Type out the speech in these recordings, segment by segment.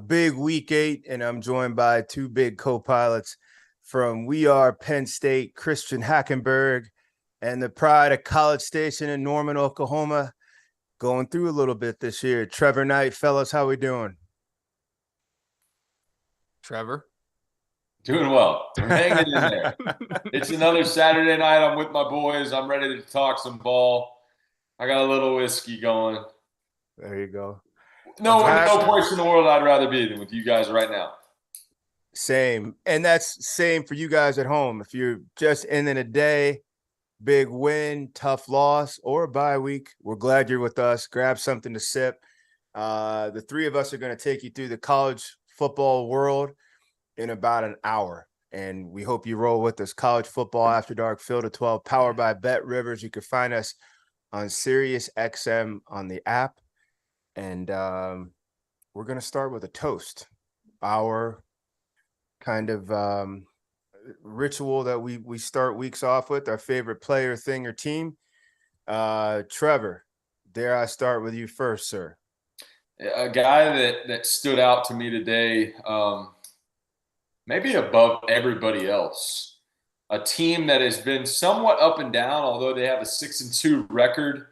Big week 8, and I'm joined by two big co-pilots from We Are Penn State, Christian Hackenberg, and the pride of College Station in Norman, Oklahoma, going through a little bit this year. Trevor Knight, fellas, how we doing? Trevor. Doing well. I'm hanging in there. It's another Saturday night. I'm with my boys. I'm ready to talk some ball. I got a little whiskey going. There you go. No place in the world I'd rather be than with you guys right now. Same. And that's same for you guys at home. If you're just ending a day, big win, tough loss, or a bye week, we're glad you're with us. Grab something to sip. The three of us are going to take you through the college football world in about an hour. And we hope you roll with us. College Football After Dark, Field of 12, powered by Bet Rivers. You can find us on Sirius XM on the app. And we're going to start with a toast. Our kind of ritual that we start weeks off with, our favorite player, thing, or team. Trevor, dare I start with you first, sir? A guy that stood out to me today, maybe above everybody else. A team that has been somewhat up and down, although they have a 6-2 record.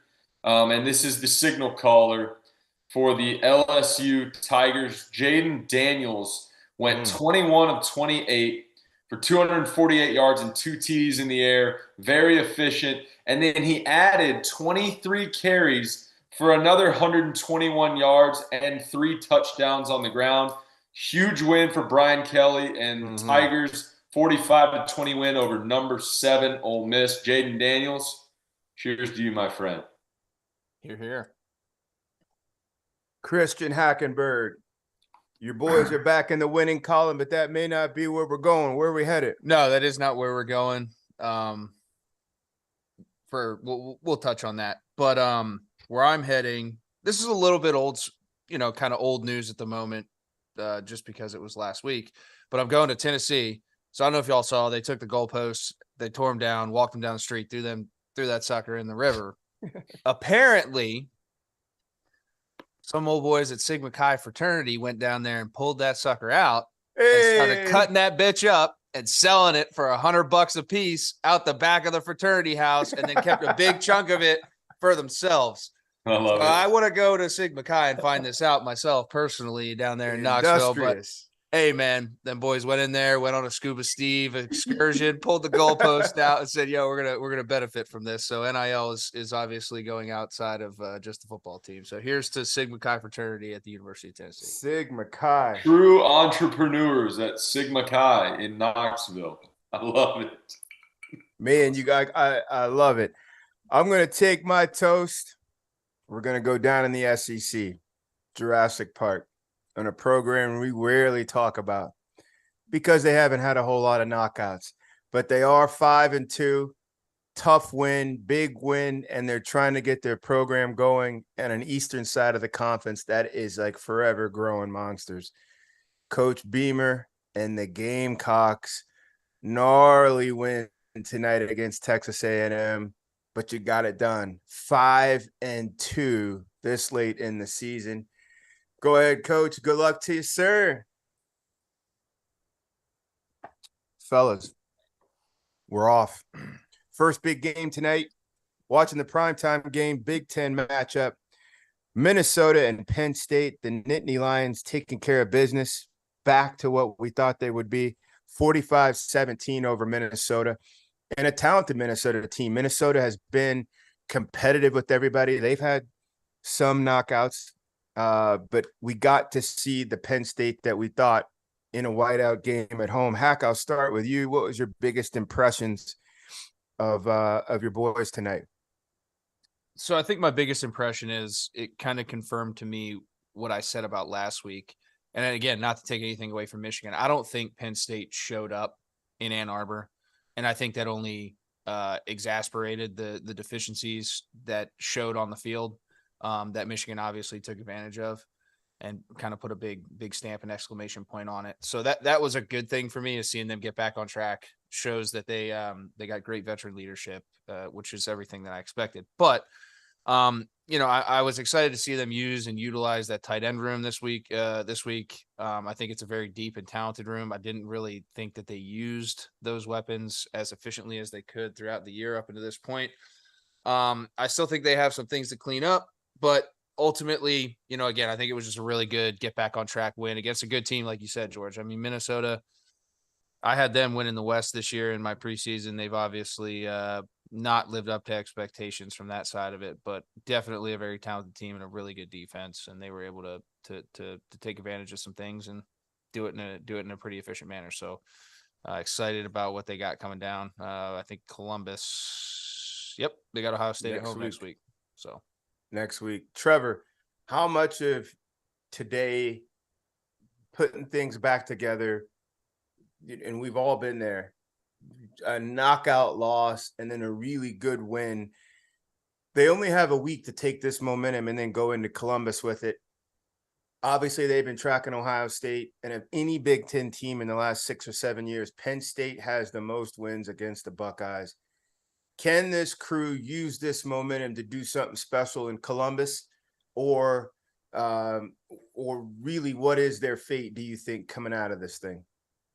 And this is the signal caller for the LSU Tigers. Jaden Daniels went 21 of 28 for 248 yards and 2 TDs in the air. Very efficient. And then he added 23 carries for another 121 yards and 3 touchdowns on the ground. Huge win for Brian Kelly and Tigers. 45-20 win over number 7 Ole Miss. Jaden Daniels, cheers to you, my friend. Hear, hear. Christian Hackenberg, your boys are back in the winning column, but that may not be where we're going. Where are we headed? No, that is not where we're going. We'll touch on that. But where I'm heading, this is a little bit old, kind of old news at the moment, just because it was last week. But I'm going to Tennessee. So I don't know if y'all saw, they took the goalposts, they tore them down, walked them down the street, threw that sucker in the river. Apparently, some old boys at Sigma Chi fraternity went down there and pulled that sucker out and started cutting that bitch up and selling it for $100 a piece out the back of the fraternity house, and then kept a big chunk of it for themselves. I love it. I want to go to Sigma Chi and find this out myself personally down there in Knoxville. But hey, man, them boys went in there, went on a Scuba Steve excursion, pulled the goalpost out, and said, "Yo, we're gonna benefit from this." So NIL is obviously going outside of just the football team. So here's to Sigma Chi fraternity at the University of Tennessee. Sigma Chi, true entrepreneurs at Sigma Chi in Knoxville. I love it, man. You guys, I love it. I'm gonna take my toast. We're gonna go down in the SEC, Jurassic Park, on a program we rarely talk about because they haven't had a whole lot of knockouts, but they are 5-2, tough win, big win, and they're trying to get their program going at an eastern side of the conference that is like forever growing monsters. Coach Beamer and the Gamecocks, gnarly win tonight against Texas A&M, but you got it done. 5-2 this late in the season. Go ahead, Coach. Good luck to you, sir. Fellas, we're off. First big game tonight. Watching the primetime game, Big Ten matchup. Minnesota and Penn State, the Nittany Lions taking care of business. Back to what we thought they would be. 45-17 over Minnesota. And a talented Minnesota team. Minnesota has been competitive with everybody. They've had some knockouts. But we got to see the Penn State that we thought in a whiteout game at home. Hack, I'll start with you. What was your biggest impressions of your boys tonight? So I think my biggest impression is it kind of confirmed to me what I said about last week. And again, not to take anything away from Michigan, I don't think Penn State showed up in Ann Arbor. And I think that only exasperated the deficiencies that showed on the field. That Michigan obviously took advantage of and kind of put a big stamp and exclamation point on it. So that was a good thing for me, is seeing them get back on track. Shows that they got great veteran leadership, which is everything that I expected. But I was excited to see them use and utilize that tight end room this week. I think it's a very deep and talented room. I didn't really think that they used those weapons as efficiently as they could throughout the year up into this point. I still think they have some things to clean up, but ultimately, again, I think it was just a really good get back on track win against a good team, like you said, George. I mean, Minnesota, I had them winning the West this year in my preseason. They've obviously not lived up to expectations from that side of it, but definitely a very talented team and a really good defense. And they were able to take advantage of some things and do it in a pretty efficient manner. So excited about what they got coming down. I think Columbus. Yep, they got Ohio State at home next week. So next week, Trevor, how much of today putting things back together, and we've all been there, a knockout loss and then a really good win. They only have a week to take this momentum and then go into Columbus with it. Obviously, they've been tracking Ohio State, and of any Big Ten team in the last 6 or 7 years, Penn State has the most wins against the Buckeyes. Can this crew use this momentum to do something special in Columbus, or really, what is their fate, do you think, coming out of this thing?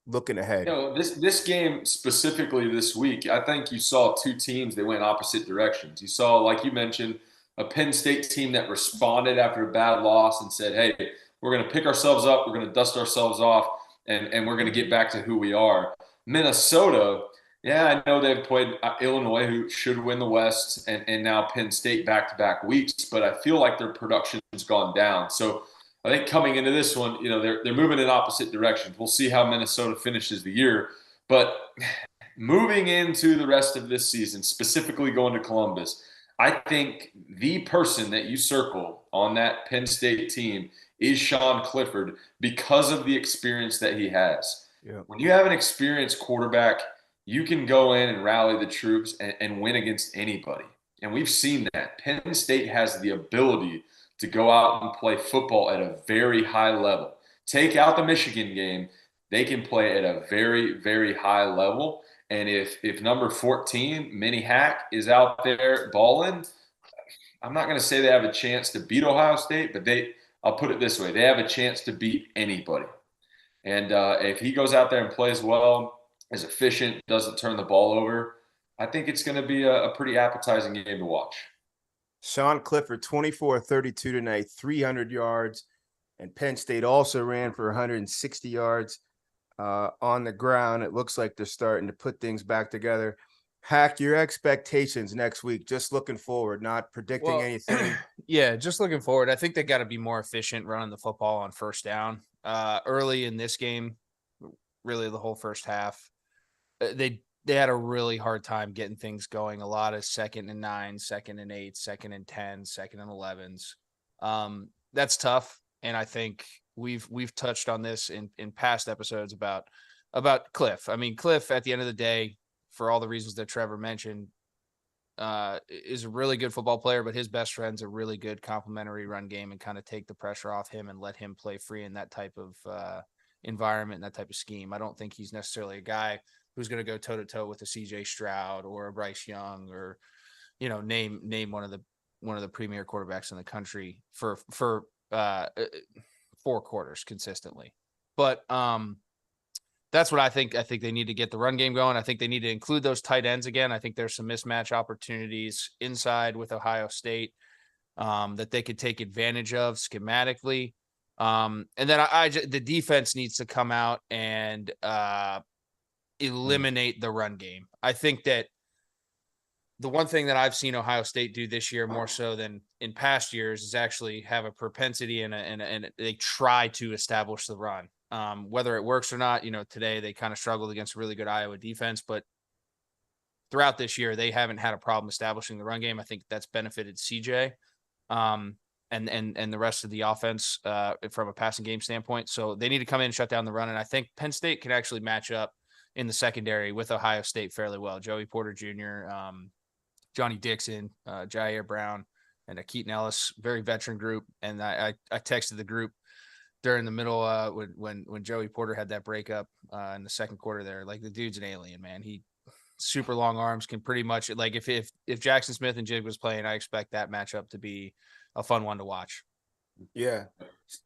Looking ahead, this game specifically this week, I think you saw two teams that went opposite directions. You saw, like you mentioned, a Penn State team that responded after a bad loss and said, "Hey, we're going to pick ourselves up, we're going to dust ourselves off, and we're going to get back to who we are." Minnesota, yeah, I know they've played Illinois, who should win the West, and now Penn State back-to-back weeks, but I feel like their production's gone down. So I think coming into this one, they're moving in opposite directions. We'll see how Minnesota finishes the year. But moving into the rest of this season, specifically going to Columbus, I think the person that you circle on that Penn State team is Sean Clifford because of the experience that he has. Yeah. When you have an experienced quarterback, you can go in and rally the troops and win against anybody. And we've seen that. Penn State has the ability to go out and play football at a very high level. Take out the Michigan game, they can play at a very, very high level. And if number 14, Minnie Hack, is out there balling, I'm not going to say they have a chance to beat Ohio State, but I'll put it this way, they have a chance to beat anybody. And if he goes out there and plays well, is efficient, doesn't turn the ball over, I think it's going to be a pretty appetizing game to watch. Sean Clifford, 24-32 tonight, 300 yards. And Penn State also ran for 160 yards on the ground. It looks like they're starting to put things back together. Hack, your expectations next week, just looking forward, not predicting anything. Yeah, just looking forward. I think they got to be more efficient running the football on first down. Early in this game, really the whole first half, they had a really hard time getting things going. A lot of 2nd and 9, 2nd and 8, 2nd and 10, 2nd and 11s. That's tough. And I think we've touched on this in past episodes about Cliff. I mean, Cliff, at the end of the day, for all the reasons that Trevor mentioned, is a really good football player, but his best friend's a really good complementary run game and kind of take the pressure off him and let him play free in that type of environment and that type of scheme. I don't think he's necessarily a guy who's going to go toe to toe with a CJ Stroud or a Bryce Young or, name one of the premier quarterbacks in the country for 4 quarters consistently. But that's what I think. I think they need to get the run game going. I think they need to include those tight ends again. I think there's some mismatch opportunities inside with Ohio State that they could take advantage of schematically. And then the defense needs to come out and eliminate the run game. I think that the one thing that I've seen Ohio State do this year more so than in past years is actually have a propensity and they try to establish the run. Whether it works or not, today they kind of struggled against a really good Iowa defense, but throughout this year, they haven't had a problem establishing the run game. I think that's benefited CJ and the rest of the offense from a passing game standpoint. So they need to come in and shut down the run. And I think Penn State can actually match up in the secondary with Ohio State fairly well. Joey Porter Jr., Johnny Dixon, Jair Brown, and Keaton Ellis, very veteran group. And I texted the group during the middle when Joey Porter had that breakup in the second quarter there. Like, the dude's an alien, man. He super long arms can pretty much, like, if Jackson Smith and Jig was playing, I expect that matchup to be a fun one to watch. Yeah.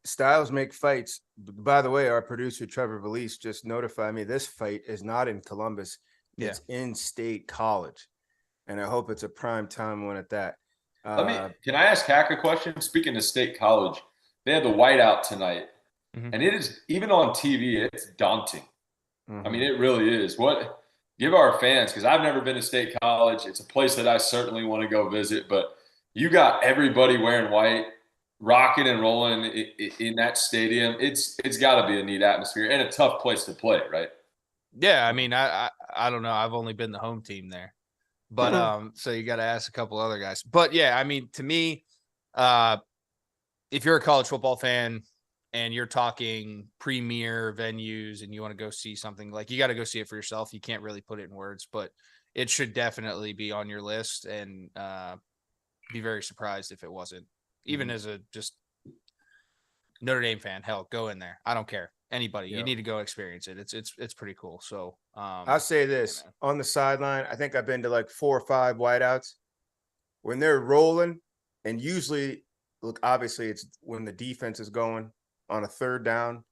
Styles make fights. By the way, our producer Trevor Valise just notified me this fight is not in Columbus. It's in State College. And I hope it's a prime time one at that. Can I ask Hack a question? Speaking of State College, they had the whiteout tonight, and it is, even on TV, it's daunting. I mean, it really is. Give our fans, because I've never been to State College. It's a place that I certainly want to go visit, but you got everybody wearing white, rocking and rolling in that stadium. It's got to be a neat atmosphere and a tough place to play, right? Yeah, I mean, I don't know. I've only been the home team there. But so you got to ask a couple other guys. But yeah, I mean, to me, if you're a college football fan and you're talking premier venues and you want to go see something, like, you got to go see it for yourself. You can't really put it in words, but it should definitely be on your list, and be very surprised if it wasn't. Even as a just Notre Dame fan, hell, go in there. I don't care. Anybody, you need to go experience it. It's pretty cool. So I'll say this, on the sideline, I think I've been to like 4 or 5 whiteouts. When they're rolling, and usually, look, obviously it's when the defense is going on a 3rd down,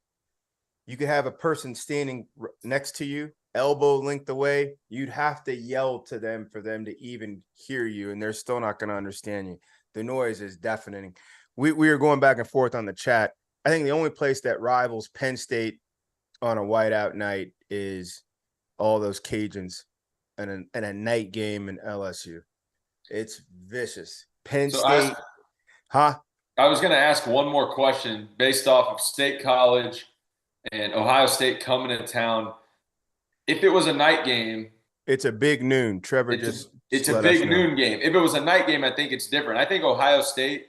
you could have a person standing next to you, elbow length away. You'd have to yell to them for them to even hear you, and they're still not going to understand you. The noise is deafening. We were going back and forth on the chat. I think the only place that rivals Penn State on a whiteout night is all those Cajuns and a night game in LSU. It's vicious. Penn State, I was going to ask one more question based off of State College and Ohio State coming to town. If it was a night game, it's a big noon. Trevor it's a big noon game. If it was a night game, I think it's different. I think Ohio State,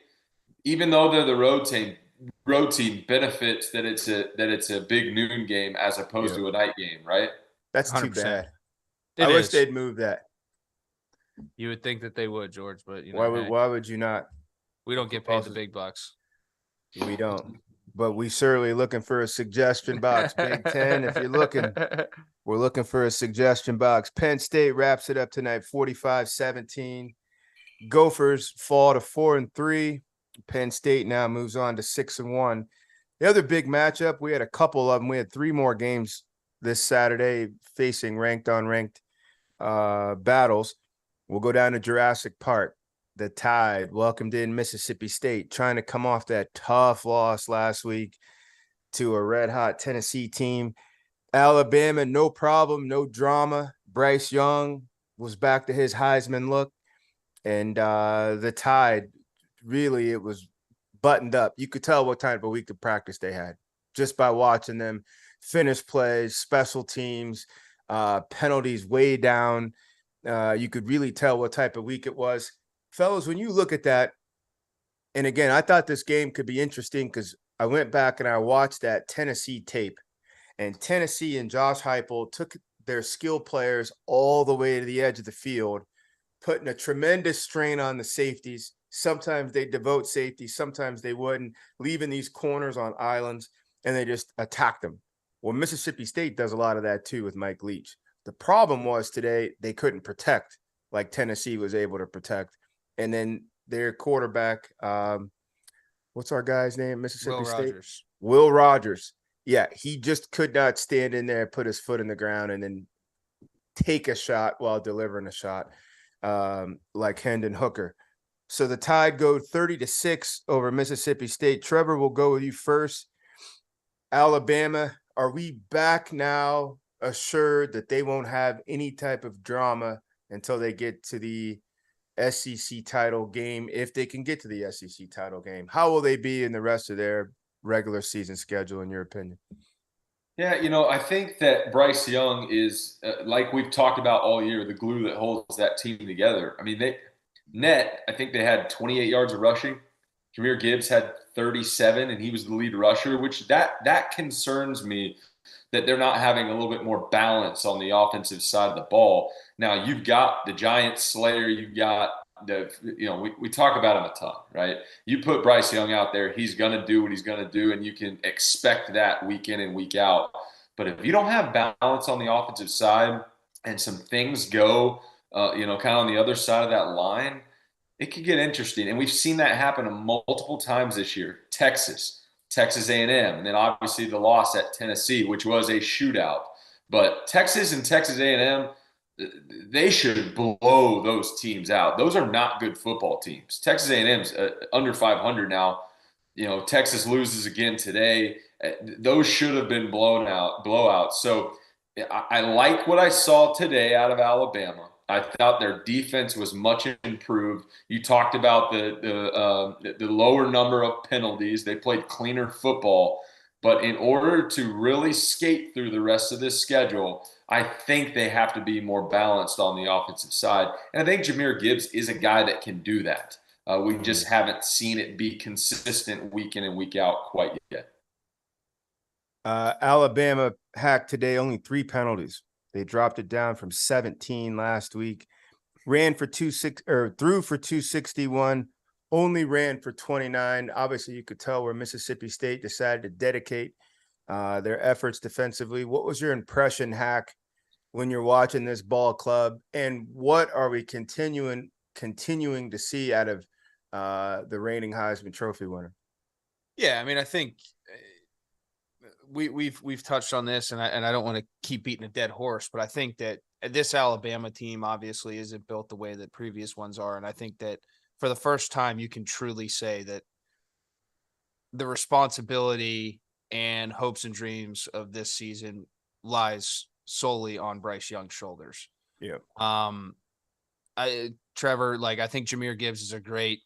even though they're the road team benefits that it's a big noon game as opposed to a night game, right? That's 100%. Too bad. I wish they'd move that. You would think that they would, George, but why would you not? We don't get paid the big bucks. We don't. But we certainly looking for a suggestion box, Big Ten. If you're looking, we're looking for a suggestion box. Penn State wraps it up tonight, 45-17. Gophers fall to 4-3. Penn State now moves on to 6-1. The other big matchup, we had a couple of them. We had 3 more games this Saturday facing ranked on ranked battles. We'll go down to Jurassic Park. The Tide welcomed in Mississippi State, trying to come off that tough loss last week to a red-hot Tennessee team. Alabama, no problem, no drama. Bryce Young was back to his Heisman look. And the Tide, really, it was buttoned up. You could tell what type of week of practice they had just by watching them finish plays, special teams, penalties way down. You could really tell what type of week it was. Fellas, when you look at that, and again, I thought this game could be interesting because I went back and I watched that Tennessee tape, and Tennessee and Josh Heupel took their skill players all the way to the edge of the field, putting a tremendous strain on the safeties. Sometimes they devote safety, sometimes they wouldn't, leaving these corners on islands, and they just attack them. Well, Mississippi State does a lot of that too with Mike Leach. The problem was today they couldn't protect like Tennessee was able to protect. And then their quarterback, what's our guy's name? Mississippi State? Rogers. Will Rogers. Yeah, he just could not stand in there, put his foot in the ground, and then take a shot while delivering a shot, like Hendon Hooker. So the Tide go 30-6 over Mississippi State. Trevor, we'll go with you first. Alabama, are we back now assured that they won't have any type of drama until they get to the SEC title game, if they can get to the SEC title game? How will they be in the rest of their regular season schedule, in your opinion? Yeah, I think that Bryce Young is, like we've talked about all year, the glue that holds that team together. I mean, I think they had 28 yards of rushing. Jahmyr Gibbs had 37, and he was the lead rusher, which that concerns me, that they're not having a little bit more balance on the offensive side of the ball. Now, you've got the Giant Slayer, you've got we talk about him a ton, right? You put Bryce Young out there, he's going to do what he's going to do, and you can expect that week in and week out. But if you don't have balance on the offensive side, and some things go, kind of on the other side of that line, it could get interesting. And we've seen that happen multiple times this year. Texas A&M, and then obviously the loss at Tennessee, which was a shootout. But Texas and Texas A&M, they should blow those teams out. Those are not good football teams. Texas A&M's under 500 now. Texas loses again today. Those should have been blowouts. So I like what I saw today out of Alabama. I thought their defense was much improved. You talked about the lower number of penalties. They played cleaner football. But in order to really skate through the rest of this schedule, I think they have to be more balanced on the offensive side. And I think Jahmyr Gibbs is a guy that can do that. We just haven't seen it be consistent week in and week out quite yet. Alabama hacked today only 3 penalties. They dropped it down from 17 last week. Threw for 261, only ran for 29. Obviously, you could tell where Mississippi State decided to dedicate their efforts defensively. What was your impression, Hack, when you're watching this ball club, and what are we continuing to see out of the reigning Heisman Trophy winner? Yeah, I mean, I think we've touched on this, and I don't want to keep beating a dead horse, but I think that this Alabama team obviously isn't built the way that previous ones are, and I think that for the first time you can truly say that the responsibility and hopes and dreams of this season lies solely on Bryce Young's shoulders. Yeah. Trevor, I think Jahmyr Gibbs is a great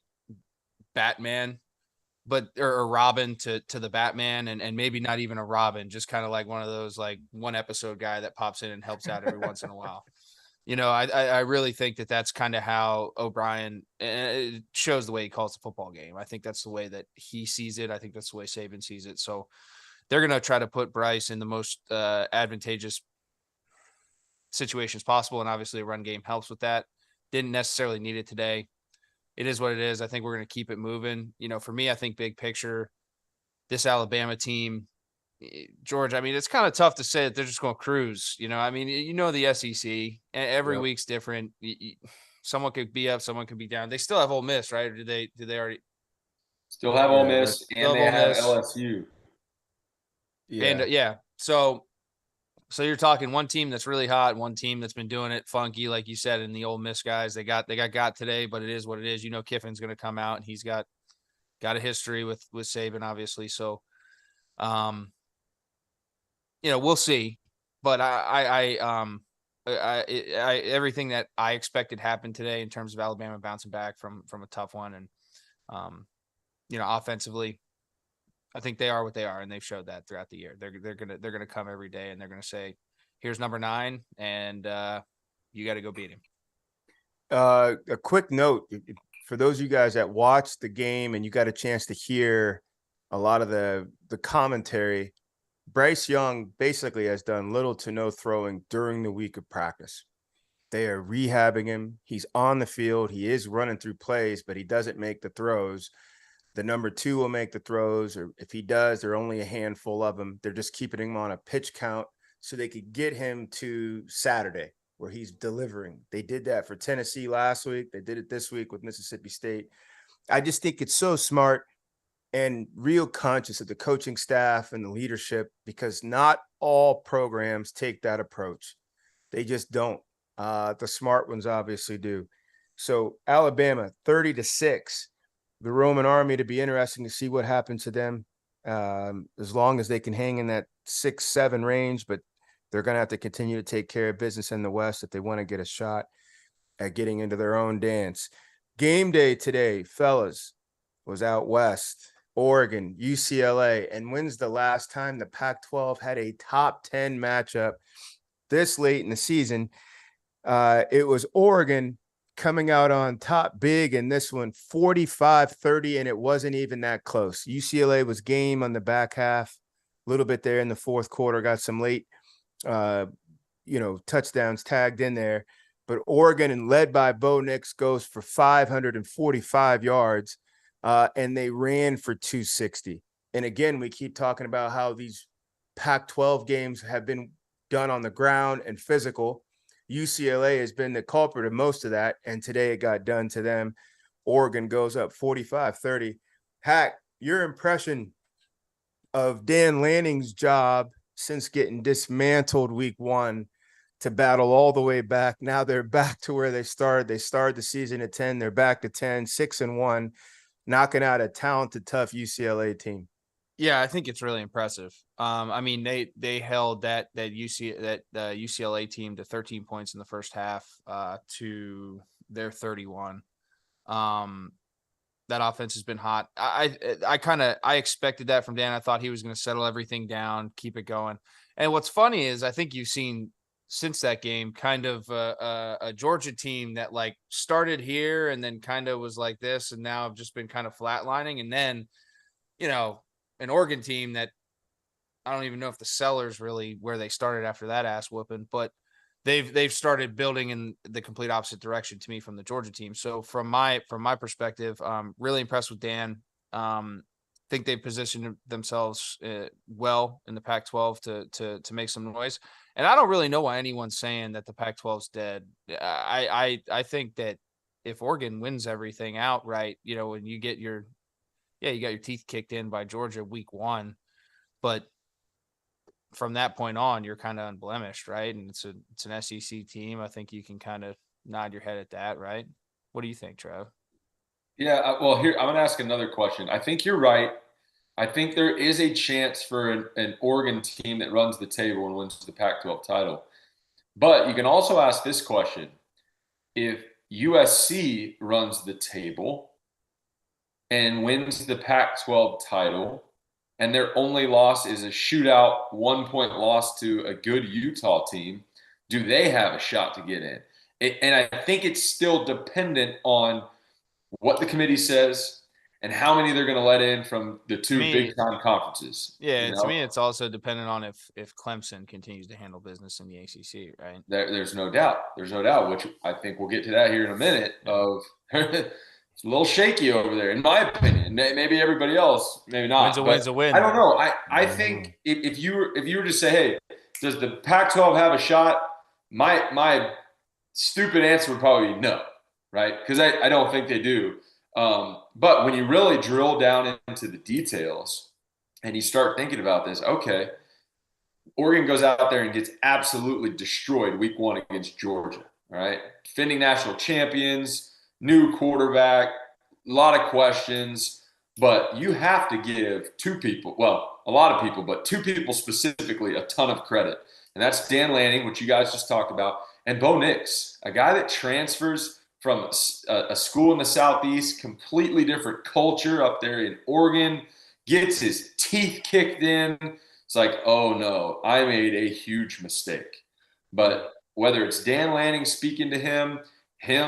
Batman, or Robin to the Batman, and maybe not even a Robin, just kind of like one of those one episode guy that pops in and helps out every once in a while. I really think that that's kind of how O'Brien, it shows the way he calls the football game. I think that's the way that he sees it. I think that's the way Saban sees it. So they're going to try to put Bryce in the most advantageous situations possible. And obviously a run game helps with that. Didn't necessarily need it today. It is what it is. I think we're going to keep it moving. For me, I think big picture, this Alabama team, George, I mean, it's kind of tough to say that they're just going to cruise. The SEC, and every week's different. Someone could be up, someone could be down. They still have Ole Miss, right? Or did they already? Still have Ole Miss, and they have LSU. Yeah. And so you're talking one team that's really hot, one team that's been doing it funky, like you said, in the Ole Miss guys. They got today, but it is what it is. Kiffin's going to come out, and he's got a history with Saban, obviously. So, we'll see. But I everything that I expected happened today in terms of Alabama bouncing back from a tough one, and offensively, I think they are what they are, and they've showed that throughout the year. They're gonna come every day, and they're gonna say, "Here's number 9, and you got to go beat him." A quick note for those of you guys that watched the game and you got a chance to hear a lot of the commentary. Bryce Young basically has done little to no throwing during the week of practice. They are rehabbing him. He's on the field. He is running through plays, but he doesn't make the throws. The number 2 will make the throws, or if he does, there are only a handful of them. They're just keeping him on a pitch count so they could get him to Saturday where he's delivering. They did that for Tennessee last week. They did it this week with Mississippi State. I just think it's so smart and real conscious of the coaching staff and the leadership, because not all programs take that approach. They just don't. The smart ones obviously do. So Alabama 30-6. The Roman Army, to be interesting to see what happens to them, as long as they can hang in that 6-7 range, but they're going to have to continue to take care of business in the West if they want to get a shot at getting into their own dance. Game day today, fellas, was out West, Oregon, UCLA. And when's the last time the Pac-12 had a top 10 matchup this late in the season? It was Oregon coming out on top big in this one, 45-30, and it wasn't even that close. UCLA was game on the back half, a little bit there in the fourth quarter, got some late, touchdowns tagged in there. But Oregon, and led by Bo Nix, goes for 545 yards, and they ran for 260. And again, we keep talking about how these Pac-12 games have been done on the ground and physical. UCLA has been the culprit of most of that, and today it got done to them. Oregon goes up 45-30. Hack, your impression of Dan Lanning's job since getting dismantled week 1 to battle all the way back. Now they're back to where they started. They started the season at 10. They're back to 10, 6-1, knocking out a talented, tough UCLA team. Yeah, I think it's really impressive. I mean, they held that UCLA team to 13 points in the first half to their 31. That offense has been hot. I expected that from Dan. I thought he was going to settle everything down, keep it going. And what's funny is I think you've seen since that game kind of a Georgia team that like started here and then kind of was like this, and now have just been kind of flatlining. And then, an Oregon team that I don't even know if the Sellers really where they started after that ass whooping, but they've started building in the complete opposite direction to me from the Georgia team. So from my perspective, really impressed with Dan. Think they've positioned themselves well in the Pac-12 to make some noise. And I don't really know why anyone's saying that the Pac-12 is dead. I think that if Oregon wins everything outright, when you get you got your teeth kicked in by Georgia week 1, but from that point on, you're kind of unblemished, right? And it's an SEC team. I think you can kind of nod your head at that, right? What do you think, Trev? Yeah, well, here I'm going to ask another question. I think you're right. I think there is a chance for an Oregon team that runs the table and wins the Pac-12 title. But you can also ask this question. If USC runs the table and wins the Pac-12 title, and their only loss is a shootout 1-point loss to a good Utah team, do they have a shot to get in? And I think it's still dependent on what the committee says and how many they're going to let in from the two big-time conferences. Yeah, to me, it's also dependent on if Clemson continues to handle business in the ACC, right? There's no doubt. There's no doubt, which I think we'll get to that here in a minute. It's a little shaky over there, in my opinion. Maybe everybody else, maybe not. Win's a win. I don't know. I think if you were to say, hey, does the Pac-12 have a shot? My stupid answer would probably be no, right? Because I don't think they do. But when you really drill down into the details and you start thinking about this, okay, Oregon goes out there and gets absolutely destroyed week 1 against Georgia, right? Defending national champions, new quarterback, a lot of questions, but you have to give two people, well, a lot of people, but two people specifically a ton of credit. And that's Dan Lanning, which you guys just talked about, and Bo Nix, a guy that transfers from a school in the Southeast, completely different culture up there in Oregon, gets his teeth kicked in. It's like, oh no, I made a huge mistake. But whether it's Dan Lanning speaking to him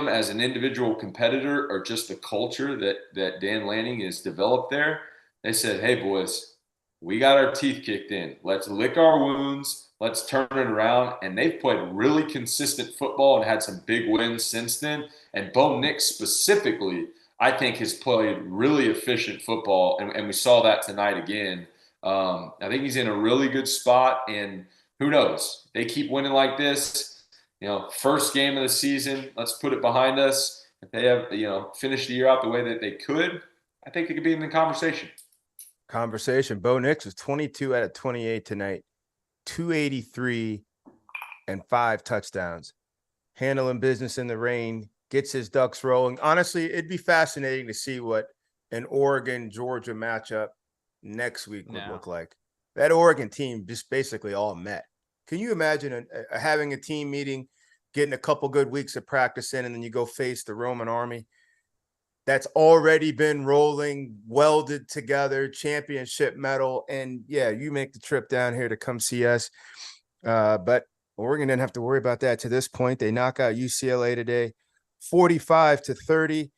as an individual competitor, or just the culture that Dan Lanning has developed there, they said, hey boys, we got our teeth kicked in. Let's lick our wounds. Let's turn it around. And they've played really consistent football and had some big wins since then. And Bo Nix specifically, I think, has played really efficient football. And we saw that tonight again. I think he's in a really good spot. And who knows? They keep winning like this. First game of the season, let's put it behind us. If they have, finished the year out the way that they could, I think they could be in the conversation. Bo Nix was 22 out of 28 tonight. 283 and 5 touchdowns, handling business in the rain, gets his ducks rolling. Honestly, it'd be fascinating to see what an Oregon-Georgia matchup next week would look like. That Oregon team just basically all met. Can you imagine having a team meeting, getting a couple good weeks of practice in, and then you go face the Roman army that's already been rolling, welded together, championship medal, and you make the trip down here to come see us. But Oregon didn't have to worry about that to this point. They knock out UCLA today, 45-30.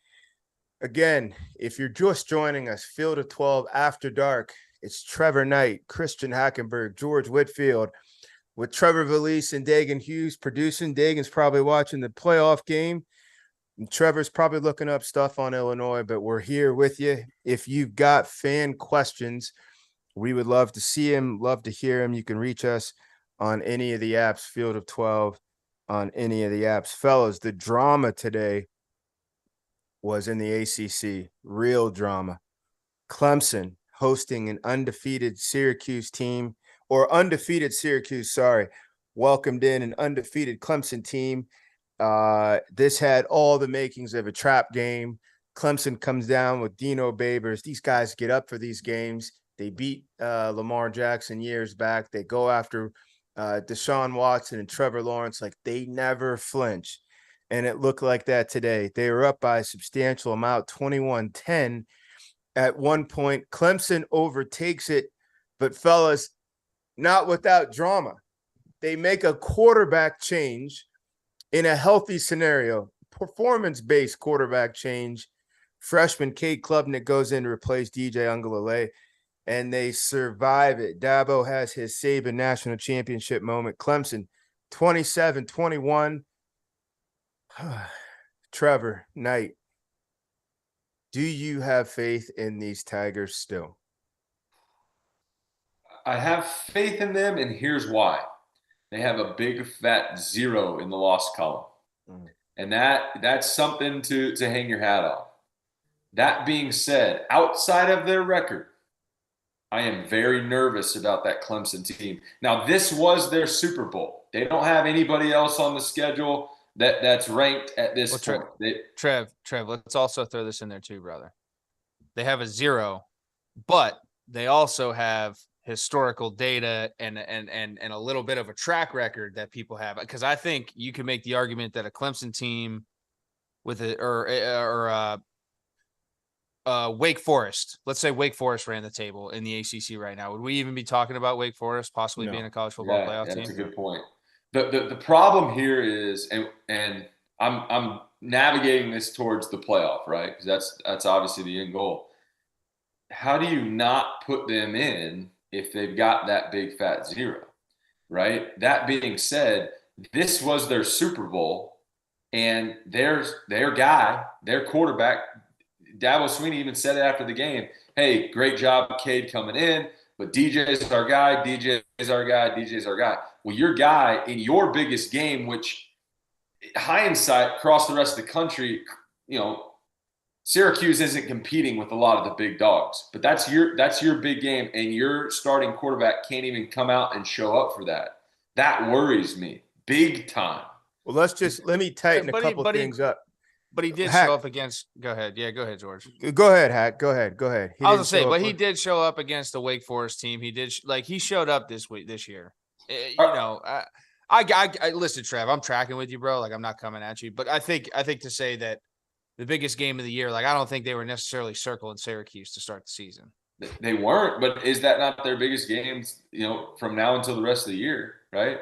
Again, if you're just joining us, Field of 12 After Dark, it's Trevor Knight, Christian Hackenberg, George Whitfield, with Trevor Valise and Dagan Hughes producing. Dagan's probably watching the playoff game. And Trevor's probably looking up stuff on Illinois, but we're here with you. If you've got fan questions, we would love to see him, love to hear him. You can reach us on any of the apps, Field of 12 on any of the apps. Fellas, the drama today was in the ACC. Real drama. Clemson hosting an undefeated Syracuse team, or undefeated Syracuse, sorry, welcomed in an undefeated Clemson team. This had all the makings of a trap game. Clemson comes down with Dino Babers. These guys get up for these games. They beat Lamar Jackson years back. They go after Deshaun Watson and Trevor Lawrence like they never flinch. And it looked like that today. They were up by a substantial amount, 21-10. At one point, Clemson overtakes it, but fellas, not without drama. They make a quarterback change in a healthy scenario, performance-based quarterback change. Freshman Cade Klubnik goes in to replace DJ Uiagalelei, and they survive it. Dabo has his Saban national championship moment. Clemson, 27-21. Trevor Knight, do you have faith in these Tigers still? I have faith in them, and here's why. They have a big fat 0 in the loss column. And that's something to hang your hat on. That being said, outside of their record, I am very nervous about that Clemson team. Now, this was their Super Bowl. They don't have anybody else on the schedule that's ranked at this point. Trev, let's also throw this in there too, brother. They have a 0, but they also have historical data and a little bit of a track record that people have. Because I think you can make the argument that a Clemson team with Wake Forest, let's say Wake Forest ran the table in the ACC right now. Would we even be talking about Wake Forest possibly being a college football playoff team? That's a good point. The problem here is, and I'm navigating this towards the playoff, right? Because that's obviously the end goal. How do you not put them in if they've got that big fat 0, right? That being said, this was their Super Bowl, and their guy, their quarterback, Dabo Swinney even said it after the game. Hey, great job, Cade, coming in, but DJ's our guy, DJ's our guy, DJ's our guy. Well, your guy in your biggest game, which hindsight across the rest of the country, Syracuse isn't competing with a lot of the big dogs, but that's your big game, and your starting quarterback can't even come out and show up for that. That worries me big time. Well, let me tighten a couple things up. But he did show up against. Go ahead. Yeah, go ahead, George. Go ahead, Hack. Go ahead. I was gonna say, but he did show up against the Wake Forest team. He did he showed up this year. I listen, Trev. I'm tracking with you, bro. Like, I'm not coming at you, but I think to say that the biggest game of the year, like, I don't think they were necessarily circling Syracuse to start the season. They weren't, but is that not their biggest games? From now until the rest of the year, right?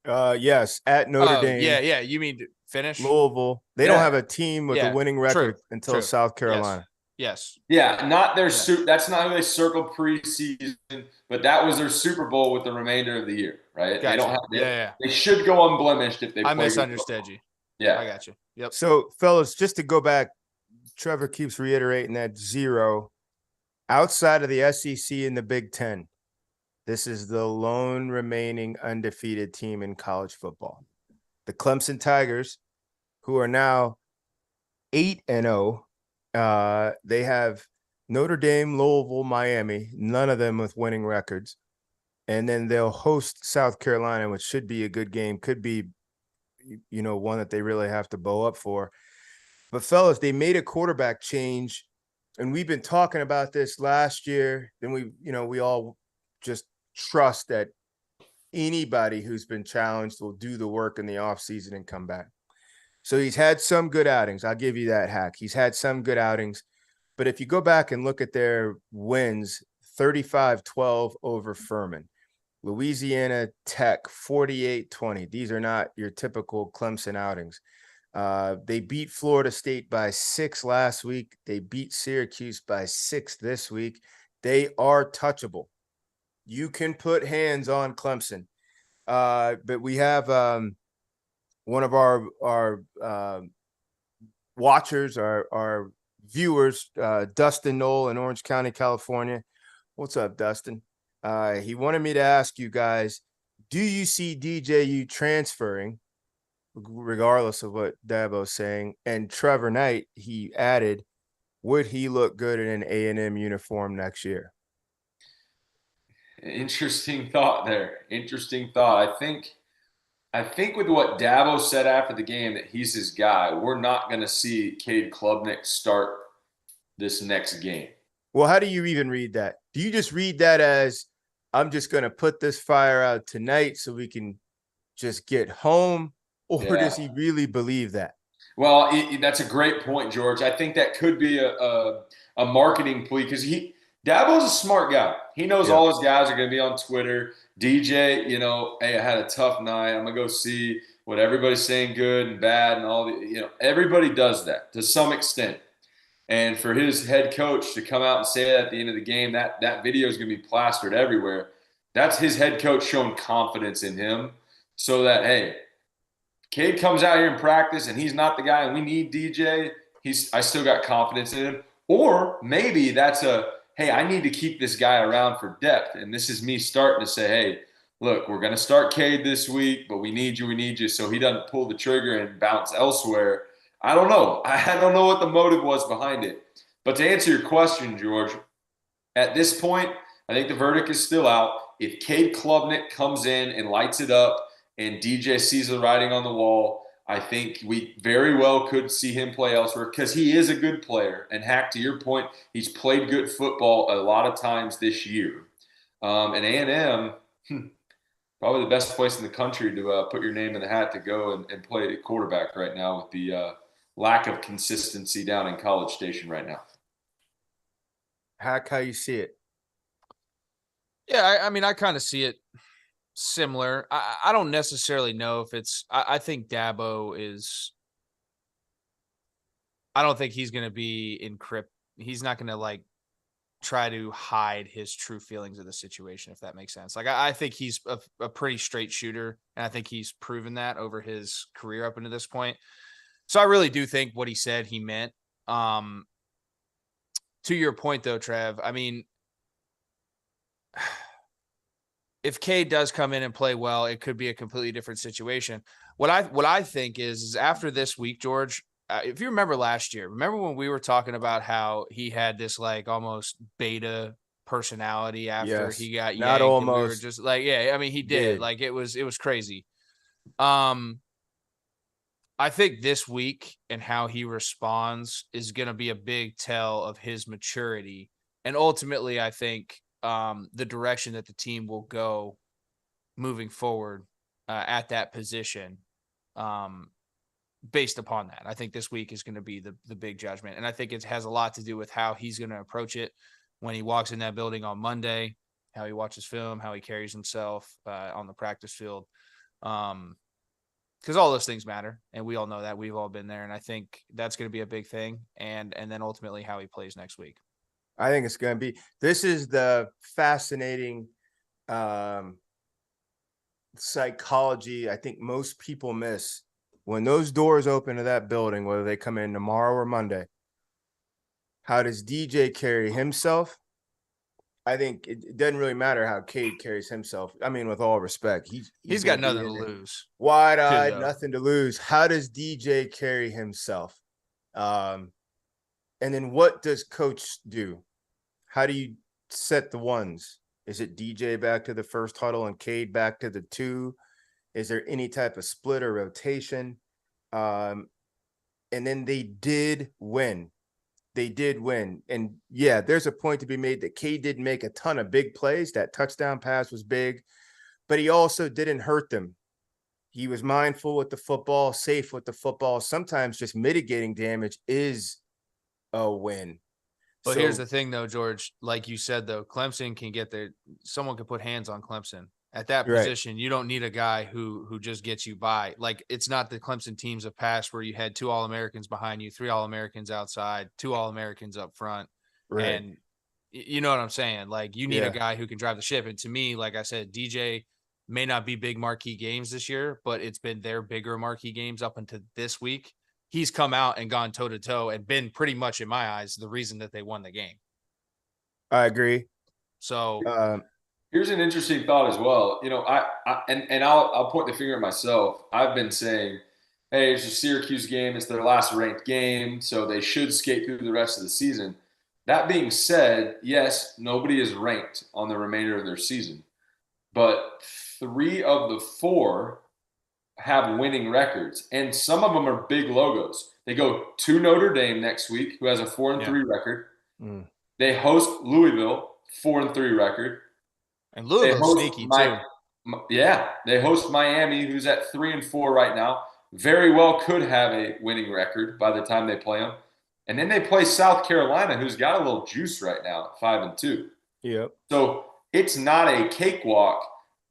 Yes, at Notre Dame. Yeah. You mean finish Louisville? They don't have a team with a winning record until South Carolina. Yes. Yeah, not their that's not who they circled preseason, but that was their Super Bowl with the remainder of the year, right? Gotcha. They don't have They should go unblemished if they play. I misunderstood you. Yeah. I got you. Yep. So, fellas, just to go back, Trevor keeps reiterating that 0 outside of the SEC and the Big Ten. This is the lone remaining undefeated team in college football. The Clemson Tigers, who are now 8-0. They have Notre Dame, Louisville, Miami, none of them with winning records. And then they'll host South Carolina, which should be a good game. Could be, one that they really have to bow up for. But fellas, they made a quarterback change, and we've been talking about this last year. Then we all just trust that anybody who's been challenged will do the work in the offseason and come back. So he's had some good outings. I'll give you that, Hack. He's had some good outings. But if you go back and look at their wins, 35-12 over Furman. Louisiana Tech, 48-20. These are not your typical Clemson outings. They beat Florida State by 6 last week. They beat Syracuse by 6 this week. They are touchable. You can put hands on Clemson. But we have one of our watchers, our viewers, Dustin Knoll in Orange County, California. What's up, Dustin? He wanted me to ask you guys, do you see DJU transferring, regardless of what Dabo's saying? And Trevor Knight, he added, would he look good in an A&M uniform next year? Interesting thought there. Interesting thought. I think with what Dabo said after the game that he's his guy, we're not going to see Cade Klubnik start this next game. Well, how do you even read that? Do you just read that as, I'm just going to put this fire out tonight so we can just get home? Or does he really believe that? Well, that's a great point, George. I think that could be a marketing plea because Dabo's a smart guy. He knows all his guys are going to be on Twitter. DJ, hey, I had a tough night. I'm going to go see what everybody's saying good and bad and all the, everybody does that to some extent. And for his head coach to come out and say that at the end of the game, that video is going to be plastered everywhere. That's his head coach showing confidence in him so that, hey, Cade comes out here in practice and he's not the guy and we need DJ. I still got confidence in him. Or maybe that's hey, I need to keep this guy around for depth. And this is me starting to say, hey, look, we're going to start Cade this week, but we need you. So he doesn't pull the trigger and bounce elsewhere. I don't know. I don't know what the motive was behind it. But to answer your question, George, at this point, I think the verdict is still out. If Cade Klubnik comes in and lights it up and DJ sees the writing on the wall, I think we very well could see him play elsewhere because he is a good player. And Hack, to your point, he's played good football a lot of times this year. And A&M, probably the best place in the country to put your name in the hat to go and play quarterback right now with the lack of consistency down in College Station right now. Hack, how you see it? Yeah, I mean, I kind of see it similar. I don't necessarily know if it's I think Dabo is I don't think he's gonna be he's not gonna try to hide his true feelings of the situation, if that makes sense. I think he's a pretty straight shooter, and I think he's proven that over his career up into this point. So I really do think what he said he meant. To your point though, Trev, I mean, if Cade does come in and play well, it could be a completely different situation. What I think is after this week, George, if you remember last year, remember when we were talking about how he had this almost beta personality after he got not yanked, almost. and we were just I mean, he did. It was crazy. I think this week and how he responds is going to be a big tell of his maturity. And ultimately, I think the direction that the team will go moving forward at that position based upon that. I think this week is going to be the big judgment. And I think it has a lot to do with how he's going to approach it when he walks in that building on Monday, how he watches film, how he carries himself on the practice field. Because all those things matter, and we all know that. We've all been there, and I think that's going to be a big thing, and then ultimately how he plays next week. I think it's going to be – this is the fascinating psychology I think most people miss. When those doors open to that building, whether they come in tomorrow or Monday, how does DJ carry himself? I think it doesn't really matter how Cade carries himself. I mean, with all respect, he's got nothing to lose. Wide-eyed, nothing to lose. How does DJ carry himself? And then what does coach do? How do you set the ones? Is it DJ back to the first huddle and Cade back to the two? Is there any type of split or rotation? And then they did win. They did win. And yeah, there's a point to be made that Cade didn't make a ton of big plays. That touchdown pass was big, but he also didn't hurt them. He was mindful with the football, safe with the football. Sometimes just mitigating damage is a win. But here's the thing though, George, like you said, though, Clemson can get there. Someone can put hands on Clemson. At that position, you don't need a guy who just gets you by. It's not the Clemson teams of past where you had 2 All-Americans behind you, 3 All-Americans outside, 2 All-Americans up front. Right. And you know what I'm saying? You need a guy who can drive the ship. And to me, like I said, DJ may not be big marquee games this year, but it's been their bigger marquee games up until this week. He's come out and gone toe-to-toe and been pretty much, in my eyes, the reason that they won the game. I agree. So Here's an interesting thought as well. You know, I'll point the finger at myself. I've been saying, hey, it's a Syracuse game. It's their last ranked game, so they should skate through the rest of the season. That being said, yes, nobody is ranked on the remainder of their season, but 3 of the 4 have winning records, and some of them are big logos. They go to Notre Dame next week, who has a 4-3 record. Mm. They host Louisville, 4-3 record. And They Louisville's host sneaky too. Yeah, they host Miami, who's at 3-4 right now. Very well could have a winning record by the time they play them. And then they play South Carolina, who's got a little juice right now at 5-2. Yep. So it's not a cakewalk.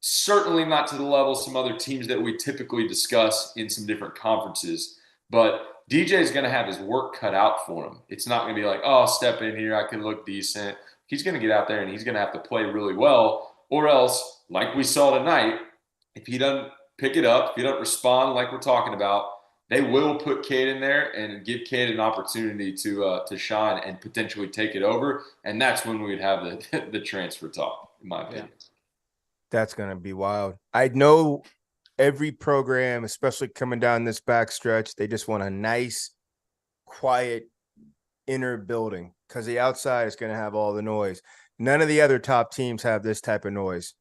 Certainly not to the level of some other teams that we typically discuss in some different conferences. But DJ is going to have his work cut out for him. It's not going to be like, oh, I'll step in here, I can look decent. He's going to get out there and he's going to have to play really well. Or else, like we saw tonight, if he doesn't pick it up, if he doesn't respond like we're talking about, they will put Cade in there and give Cade an opportunity to shine and potentially take it over. And that's when we would have the transfer talk, in my opinion. Yeah. That's going to be wild. I know every program, especially coming down this backstretch, they just want a nice, quiet inner building because the outside is going to have all the noise. None of the other top teams have this type of noise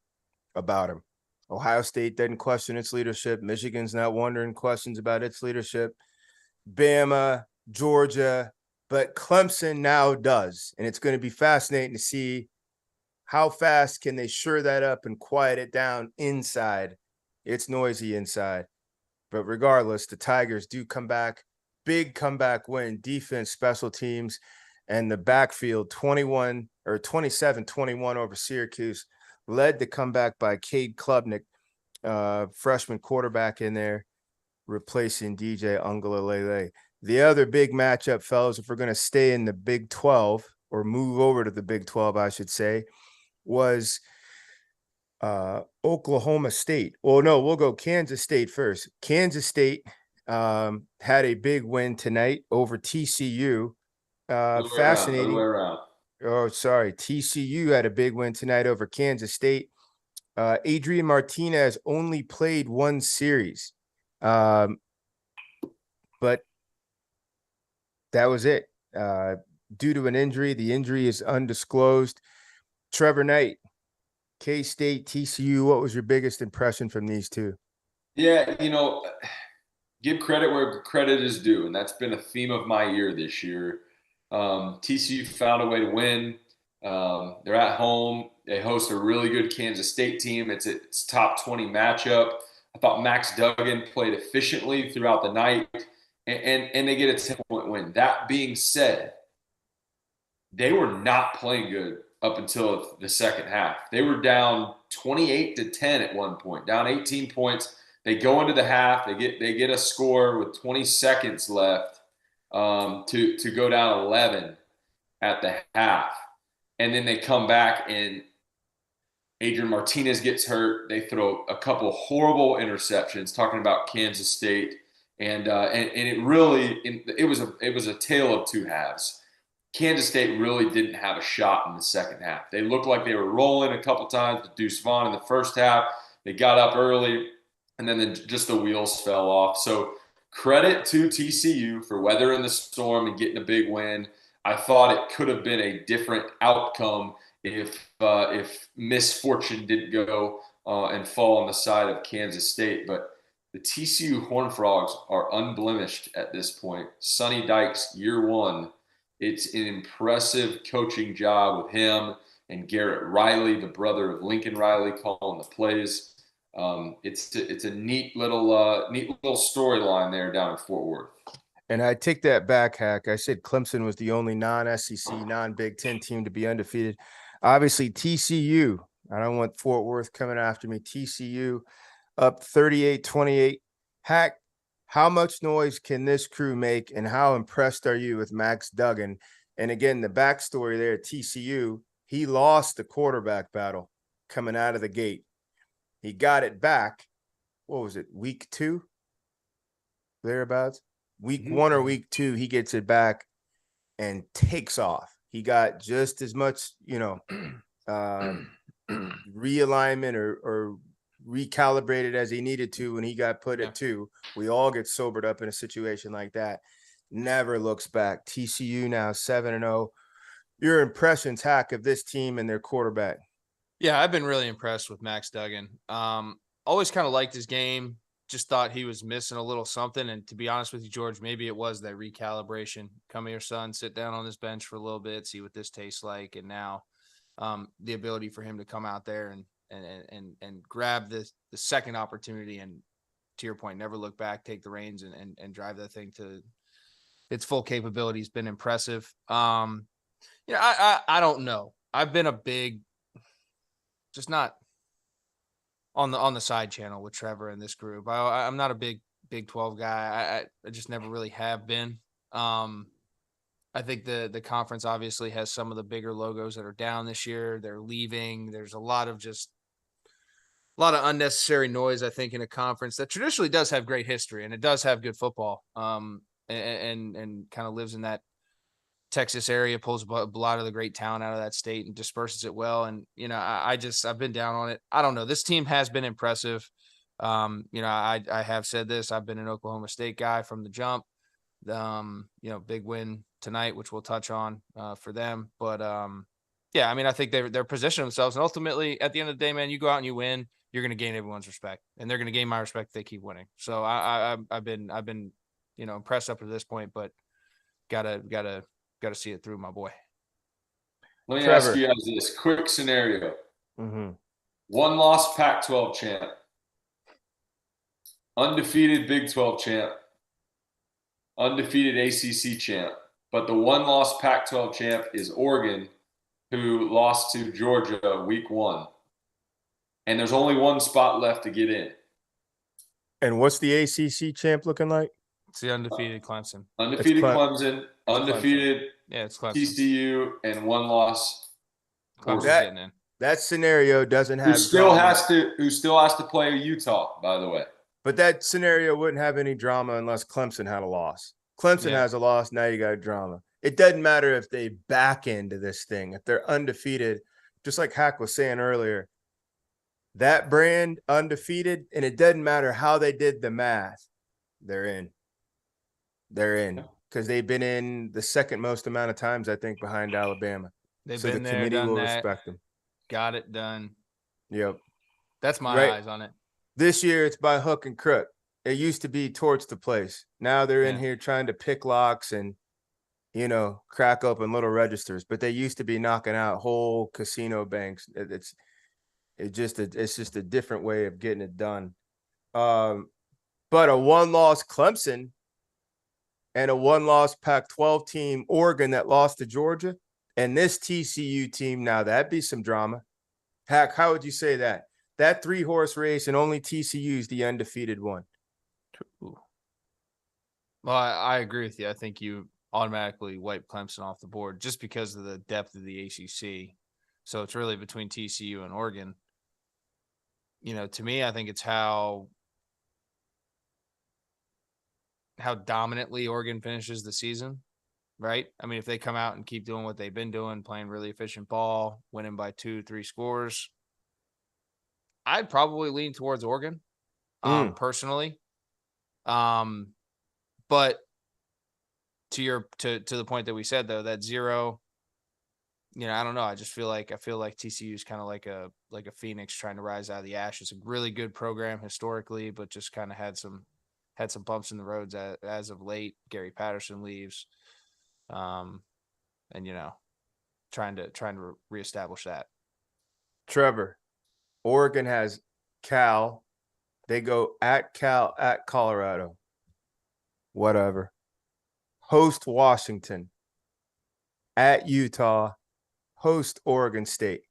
about them. Ohio State doesn't question its leadership. Michigan's not wondering questions about its leadership. Bama, Georgia, but Clemson now does. And it's going to be fascinating to see how fast can they shore that up and quiet it down inside. It's noisy inside. But regardless, the Tigers do come back. Big comeback win, defense, special teams, and the backfield 27-21 over Syracuse, led the comeback by Cade Klubnik, freshman quarterback in there, replacing DJ Ungalalele. The other big matchup, fellas, if we're going to stay in the Big 12 or move over to the Big 12, I should say, was Oklahoma State. Well, no, we'll go Kansas State first. Kansas State had a big win tonight over TCU. Fascinating. Other way around. Oh, sorry. TCU had a big win tonight over Kansas State. Adrian Martinez only played one series. But that was it. Due to an injury, the injury is undisclosed. Trevor Knight, K-State, TCU, what was your biggest impression from these two? Yeah, give credit where credit is due, and that's been a theme of my year this year. TCU found a way to win. They're at home. They host a really good Kansas State team. It's top 20 matchup. I thought Max Duggan played efficiently throughout the night, and they get a 10-point win. That being said, they were not playing good up until the second half. They were down 28-10 at one point, down 18 points. They go into the half. They get a score with 20 seconds left to go down 11 at the half. And then they come back and Adrian Martinez gets hurt. They throw a couple horrible interceptions, talking about Kansas State. And it really it was a tale of two halves. Kansas State really didn't have a shot in the second half. They looked like they were rolling a couple times with Deuce Vaughn in the first half. They got up early, and then just the wheels fell off. So credit to TCU for weathering the storm and getting a big win. I thought it could have been a different outcome if misfortune didn't go and fall on the side of Kansas State. But the TCU Horned Frogs are unblemished at this point. Sonny Dykes, year one. It's an impressive coaching job with him and Garrett Riley, the brother of Lincoln Riley, calling the plays. It's a neat little storyline there down in Fort Worth. And I take that back, Hack. I said Clemson was the only non-SEC, non-Big Ten team to be undefeated. Obviously, TCU. I don't want Fort Worth coming after me. TCU up 38-28. Hack, how much noise can this crew make, and how impressed are you with Max Duggan? And again, the backstory there at TCU, he lost the quarterback battle coming out of the gate. He got it back. What was it, week 2? Thereabouts? Week 1 or week 2, he gets it back and takes off. He got just as much, realignment or recalibrated as he needed to when he got put Yeah. at 2. We all get sobered up in a situation like that. Never looks back. TCU now 7-0. Your impressions, Hack, of this team and their quarterback? Yeah, I've been really impressed with Max Duggan. Always kind of liked his game. Just thought he was missing a little something. And to be honest with you, George, maybe it was that recalibration. Come here, son, sit down on this bench for a little bit, see what this tastes like. And now the ability for him to come out there and grab the second opportunity and, to your point, never look back, take the reins and drive that thing to its full capability has been impressive. I don't know. I've been a big, just not on the side channel with Trevor and this group. I'm not a big Big 12 guy. I just never really have been. I think the conference obviously has some of the bigger logos that are down this year. They're leaving. There's a lot of unnecessary noise, I think, in a conference that traditionally does have great history and it does have good football. And kind of lives in that Texas area, pulls a lot of the great talent out of that state and disperses it well. And, I've been down on it. I don't know. This team has been impressive. I have said this. I've been an Oklahoma State guy from the jump. Big win tonight, which we'll touch on for them. But I think they're positioning themselves. And ultimately, at the end of the day, man, you go out and you win, you're going to gain everyone's respect, and they're going to gain my respect if they keep winning. So I've been impressed up to this point, but gotta see it through, my boy. Let me Trevor. ask you guys this quick scenario. Mm-hmm. One loss Pac-12 champ, undefeated Big 12 champ, undefeated ACC champ, but the one loss Pac-12 champ is Oregon, who lost to Georgia week 1. And there's only one spot left to get in. And what's the ACC champ looking like? It's the undefeated Clemson. Undefeated Clemson, undefeated it's Clemson. TCU, and one loss. Clemson's getting in. That scenario doesn't have Who still has to play Utah, by the way. But that scenario wouldn't have any drama unless Clemson had a loss. Clemson has a loss. Now you got drama. It doesn't matter if they back into this thing. If they're undefeated, just like Hack was saying earlier, that brand undefeated, and it doesn't matter how they did the math, they're in. They're in because they've been in the second most amount of times, I think, behind Alabama. They've so been the there, committee done will that, respect them. Got it done. Yep. That's my eyes on it. This year, it's by hook and crook. It used to be torch the place. Now they're in here trying to pick locks and, crack open little registers. But they used to be knocking out whole casino banks. It's just a different way of getting it done. But a one-loss Clemson and a one-loss Pac-12 team, Oregon, that lost to Georgia, and this TCU team, now that'd be some drama. Hack, how would you say that? That 3-horse race and only TCU's the undefeated one. Well, I agree with you. I think you automatically wipe Clemson off the board just because of the depth of the ACC. So it's really between TCU and Oregon. To me, I think it's how dominantly Oregon finishes the season, right? I mean, if they come out and keep doing what they've been doing, playing really efficient ball, winning by 2-3 scores, I'd probably lean towards Oregon, personally. But to the point that we said, though, that 0, I don't know. I feel like TCU is kind of like a phoenix trying to rise out of the ashes. A really good program historically, but just kind of had some bumps in the roads as of late. Gary Patterson leaves, and trying to reestablish that. Trevor, Oregon has Cal. They go at Cal, at Colorado. Whatever. Host Washington. At Utah. Host Oregon State.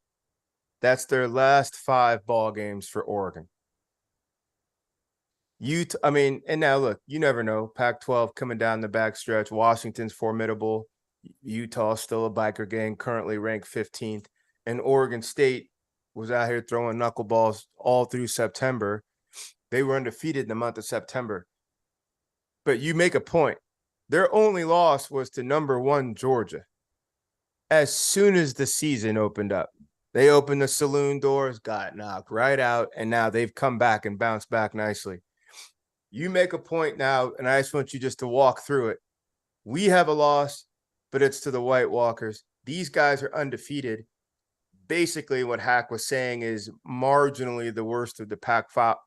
That's their last 5 ball games for Oregon. And now look, you never know. Pac-12 coming down the backstretch. Washington's formidable. Utah's still a biker gang, currently ranked 15th. And Oregon State was out here throwing knuckleballs all through September. They were undefeated in the month of September. But you make a point. Their only loss was to number 1 Georgia. As soon as the season opened up, They opened the saloon doors, got knocked right out, and now they've come back and bounced back nicely. You make a point now, and I just want you just to walk through it. We have a loss, but it's to the White Walkers. These guys are undefeated. Basically, what Hack was saying is marginally the worst of the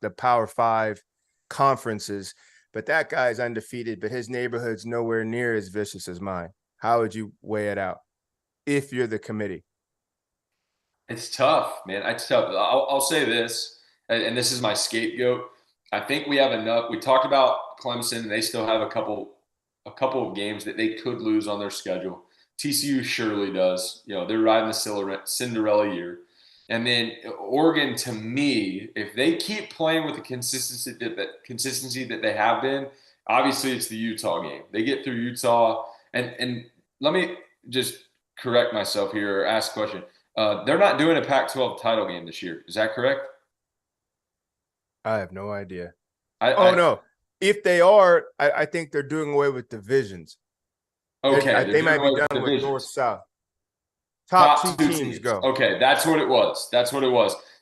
the Power Five conferences. But that guy's undefeated, but his neighborhood's nowhere near as vicious as mine. How would you weigh it out if you're the committee? It's tough, man. It's tough. I'll say this, and this is my scapegoat. I think we have enough. We talked about Clemson, and they still have a couple of games that they could lose on their schedule. TCU surely does. You know, they're riding the Cinderella year. And then Oregon, to me, if they keep playing with the consistency that they have been, obviously it's the Utah game. They get through Utah, and let me just correct myself here or ask a question. They're not doing a Pac-12 title game this year. Is that correct? I have no idea. No. If they are, I think they're doing away with divisions. Okay. They might be done with North-South. Top two teams go. Okay, that's what it was.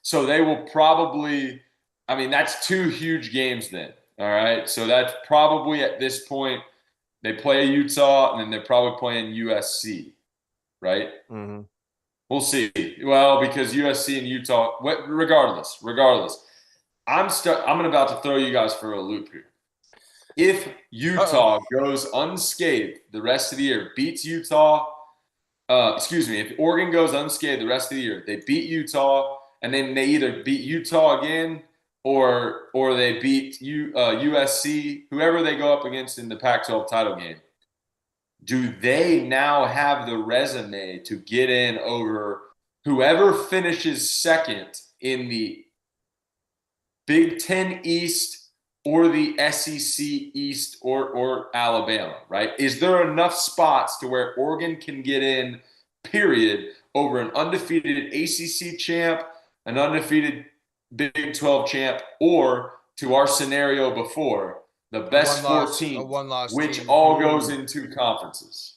So they will probably – I mean, that's two huge games then, all right? So that's probably at this point they play Utah, and then they're probably playing USC, right? Mm-hmm. We'll see. Well, because USC and Utah, regardless, I'm about to throw you guys for a loop here. If Utah goes unscathed the rest of the year, beats Utah, if Oregon goes unscathed the rest of the year, they beat Utah, and then they either beat Utah again or they beat USC, whoever they go up against in the Pac-12 title game. Do they now have the resume to get in over whoever finishes second in the Big Ten East or the SEC East or Alabama, right? Is there enough spots to where Oregon can get in, period, over an undefeated ACC champ, an undefeated Big 12 champ, or to our scenario before, the best 14, which team. All goes into conferences.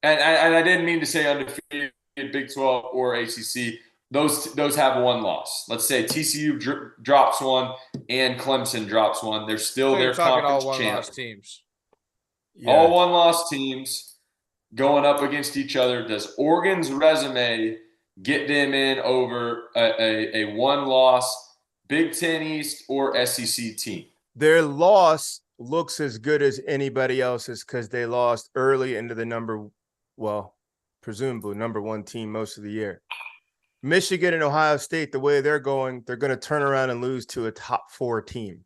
And I didn't mean to say undefeated Big 12 or ACC. Those have one loss. Let's say TCU drops one and Clemson drops one. They're still their conference all champs. Teams. Yeah. All one-loss teams going up against each other. Does Oregon's resume get them in over a one-loss Big Ten East or SEC team? Their loss looks as good as anybody else's because they lost early into the presumably number one team most of the year. Michigan and Ohio State, the way they're going to turn around and lose to a top 4 team.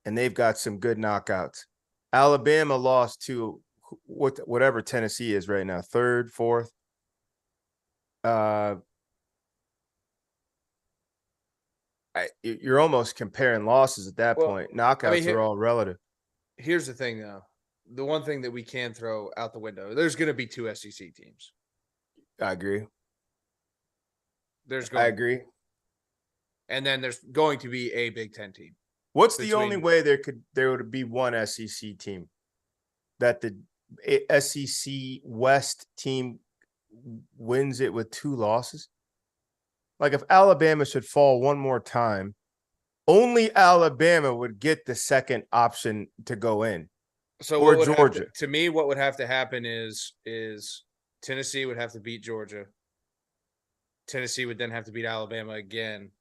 And they've got some good knockouts. Alabama lost to whatever Tennessee is right now, 3rd, 4th. You're almost comparing losses at that point. Knockouts are all relative. Here's the thing, though. The one thing that we can throw out the window, there's going to be 2 SEC teams. I agree. I agree. And then there's going to be a Big Ten team. What's the only way there would be one SEC team? That the SEC West team wins it with 2 losses? Like if Alabama should fall one more time, only Alabama would get the second option to go in. So or Georgia. To me, what would have to happen is Tennessee would have to beat Georgia. Tennessee would then have to beat Alabama again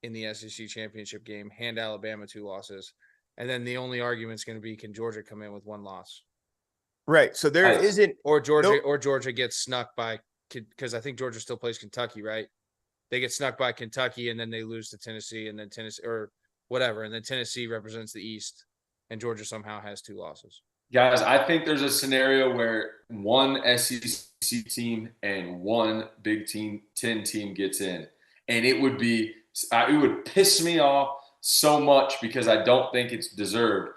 in the SEC championship game, hand Alabama 2 losses. And then the only argument is going to be, can Georgia come in with 1 loss? Right. So there isn't. Or Georgia gets snuck by, because I think Georgia still plays Kentucky, right? They get snuck by Kentucky and then they lose to Tennessee and then Tennessee or whatever. And then Tennessee represents the East and Georgia somehow has 2 losses. Guys, I think there's a scenario where one SEC team and one Big Ten team gets in. And it would piss me off so much because I don't think it's deserved.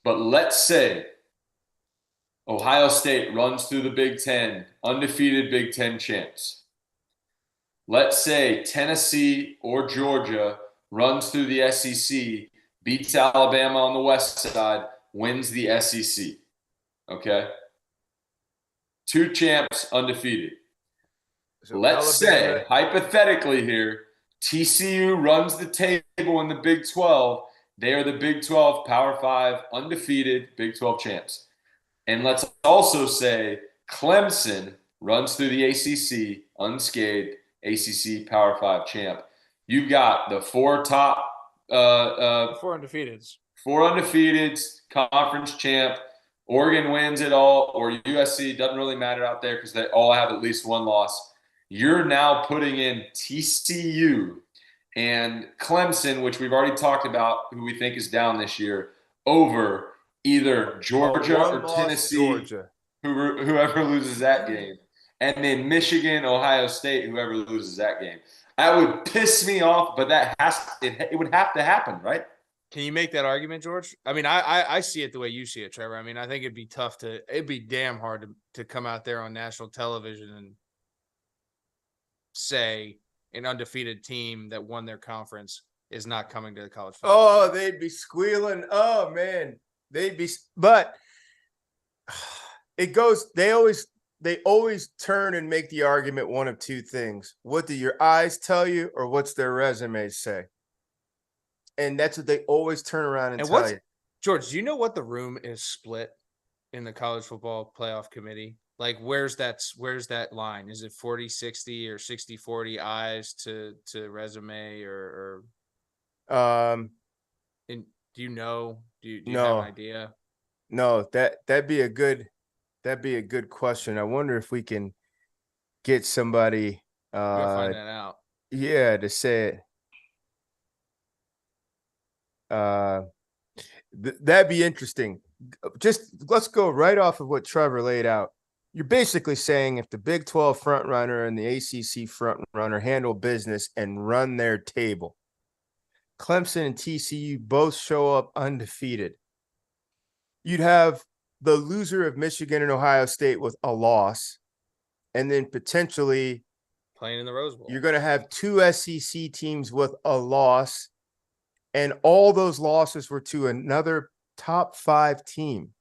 But let's say Ohio State runs through the Big Ten, undefeated Big Ten champs. Let's say Tennessee or Georgia runs through the SEC, beats Alabama on the west side, wins the SEC. Okay? 2 champs undefeated. So let's Alabama, say, hypothetically here, TCU runs the table in the Big 12. They are the Big 12 Power 5 undefeated Big 12 champs. And let's also say Clemson runs through the ACC unscathed ACC Power 5 champ. You've got the four top Four undefeateds. four undefeateds, conference champ. Oregon wins it all, or USC, doesn't really matter out there because they all have at least one loss. You're now putting in TCU and Clemson, which we've already talked about, who we think is down this year, over either Georgia or Tennessee, Georgia. whoever loses that game, and then Michigan, Ohio State, whoever loses that game. That would piss me off, but it would have to happen, right? Can you make that argument, George? I mean, I see it the way you see it, Trevor. I mean, I think it'd be damn hard to come out there on national television and say an undefeated team that won their conference is not coming to the college football. Oh, they'd be squealing. Oh man, but it goes, they always turn and make the argument one of two things. What do your eyes tell you, or what's their resumes say? And that's what they always turn around and tell you. George, do you know what the room is split in the college football playoff committee? Like, where's that line? Is it 40-60 or 60-40 eyes to resume or do you know? Do you have an idea? No, that'd be a good question. I wonder if we can get somebody find that out. Yeah, to say it. That'd be interesting. Just let's go right off of what Trevor laid out. You're basically saying if the Big 12 front runner and the ACC front runner handle business and run their table, Clemson and TCU both show up undefeated. You'd have the loser of Michigan and Ohio State with a loss, and then potentially playing in the Rose Bowl. You're going to have two SEC teams with a loss, and all those losses were to another top 5 team.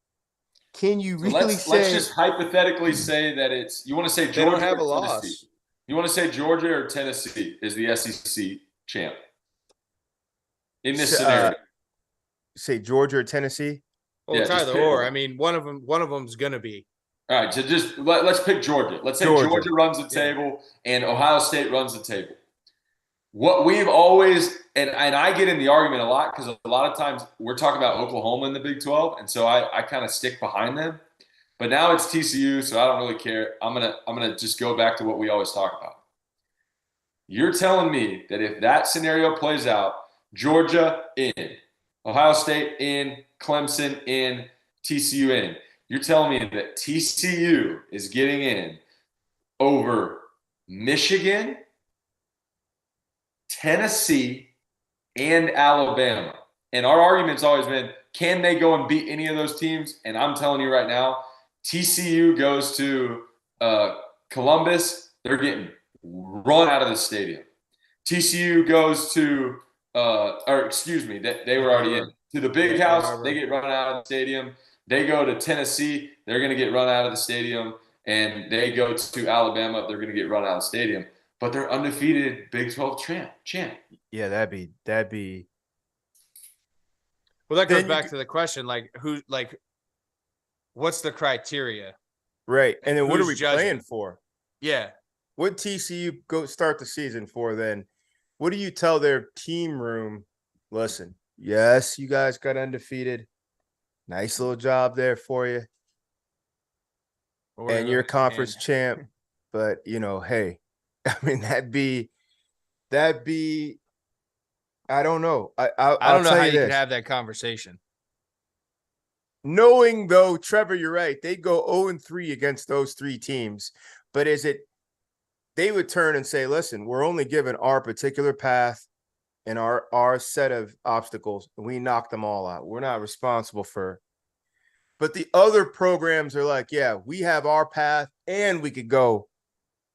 Can you really say? Let's just hypothetically say that you want to say Georgia, they don't have a Tennessee. Loss. You want to say Georgia or Tennessee is the SEC champ in this scenario? Say Georgia or Tennessee. Well, try the or. I mean, one of them's going to be. All right, so just let's pick Georgia. Let's say Georgia runs the table and Ohio State runs the table. What we've always, and I get in the argument a lot because a lot of times we're talking about Oklahoma in the Big 12, and so I kind of stick behind them. But now it's TCU, so I don't really care. I'm gonna just go back to what we always talk about. You're telling me that if that scenario plays out, Georgia in, Ohio State in, Clemson in, TCU in, you're telling me that TCU is getting in over Michigan, Tennessee, and Alabama. And our argument's always been, can they go and beat any of those teams? And I'm telling you right now, TCU goes to Columbus, they're getting run out of the stadium. TCU goes to, they were already in. To the Big House, they get run out of the stadium. They go to Tennessee, they're going to get run out of the stadium. And they go to Alabama, they're going to get run out of the stadium. But they're undefeated Big 12 champ. Yeah, that'd be. Well, that goes back to the question, what's the criteria? Right. And then what are we judging? playing for? Yeah. What TCU go start the season for then? What do you tell their team room? Listen, yes, you guys got undefeated. Nice little job there for you. And you're conference champ. But, hey, I mean, that'd be, I don't know. I don't know how you can have that conversation. Knowing though, Trevor, you're right. They go 0-3 against those 3 teams. But they would turn and say, listen, we're only given our particular path and our set of obstacles, and we knock them all out. We're not responsible for. But the other programs are like, yeah, we have our path and we could go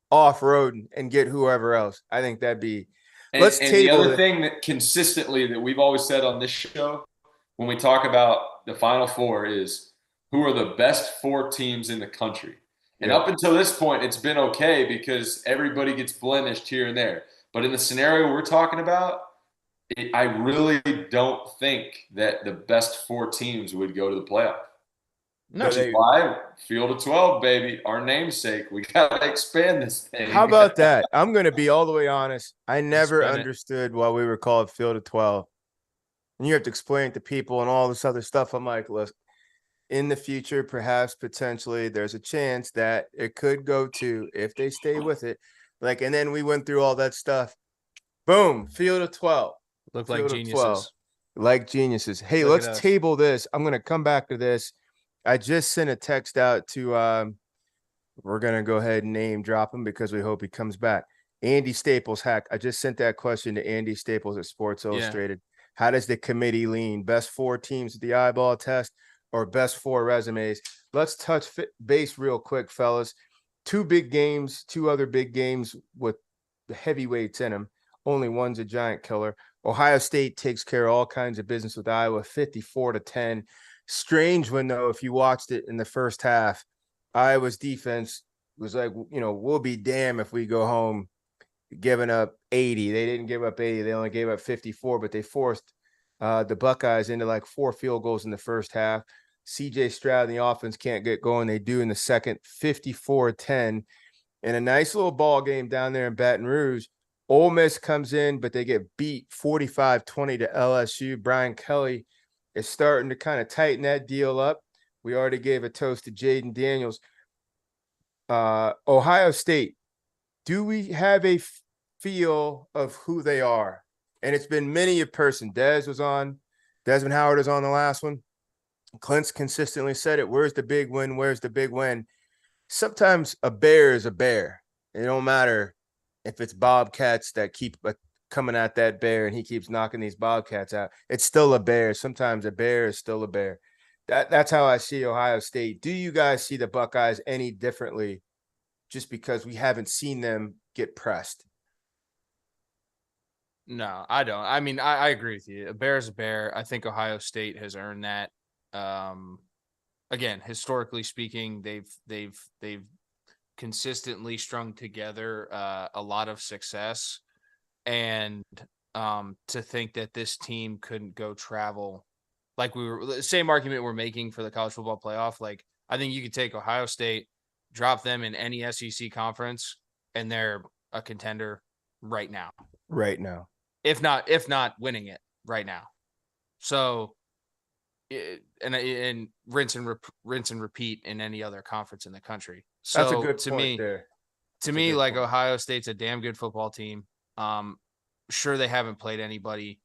off-road and get whoever else. I think that'd be and the other thing that consistently that we've always said on this show when we talk about the Final Four is who are the best 4 teams in the country. And up until this point, it's been okay because everybody gets blemished here and there. But in the scenario we're talking about, I really don't think that the best 4 teams would go to the playoff. No, Which is why field of 12, baby, our namesake. We got to expand this thing. How about that? I'm going to be all the way honest. I never Expand it. understood why we were called field of 12. And you have to explain it to people and all this other stuff. I'm like, look, in the future, perhaps potentially there's a chance that it could go to, if they stay with it. Like, and then we went through all that stuff. Boom, field of 12. Look like Field of geniuses. 12. Like geniuses. Hey, Look at let's us. table this. I'm going to come back to this. I just sent a text out to we're going to go ahead and name drop him because we hope he comes back. Andy Staples, Hack. I just sent that question to Andy Staples at Sports Illustrated. How does the committee lean? Best 4 teams at the eyeball test or best 4 resumes? Let's touch base real quick, fellas. 2 big games, 2 other big games with the heavyweights in them. Only one's a giant killer. Ohio State takes care of all kinds of business with Iowa, 54-10. Strange one, though, if you watched it in the first half, Iowa's defense was like, we'll be damned if we go home giving up 80. They didn't give up 80. They only gave up 54, but they forced the Buckeyes into like 4 field goals in the first half. CJ Stroud and the offense can't get going. They do in the second, 54-10. And a nice little ball game down there in Baton Rouge. Ole Miss comes in, but they get beat 45-20 to LSU. Brian Kelly is starting to kind of tighten that deal up. We already gave a toast to Jaden Daniels. Ohio State, do we have a feel of who they are? And it's been many a person. Desmond Howard is on the last one. Clint's consistently said it. Where's the big win? Where's the big win? Sometimes a bear is a bear. It don't matter if it's Bobcats that keep coming at that bear and he keeps knocking these Bobcats out. It's still a bear. Sometimes a bear is still a bear. That's how I see Ohio State. Do you guys see the Buckeyes any differently just because we haven't seen them get pressed? No, I don't. I mean, I agree with you. A bear is a bear. I think Ohio State has earned that. Again, historically speaking, they've consistently strung together a lot of success, and to think that this team couldn't go travel, like the same argument we're making for the college football playoff. Like, I think you could take Ohio State, drop them in any SEC conference, and they're a contender right now. Right now. If not winning it right now. So, and rinse and repeat in any other conference in the country. So that's a good point there. To me, like, Ohio State's a damn good football team. Sure, they haven't played anybody,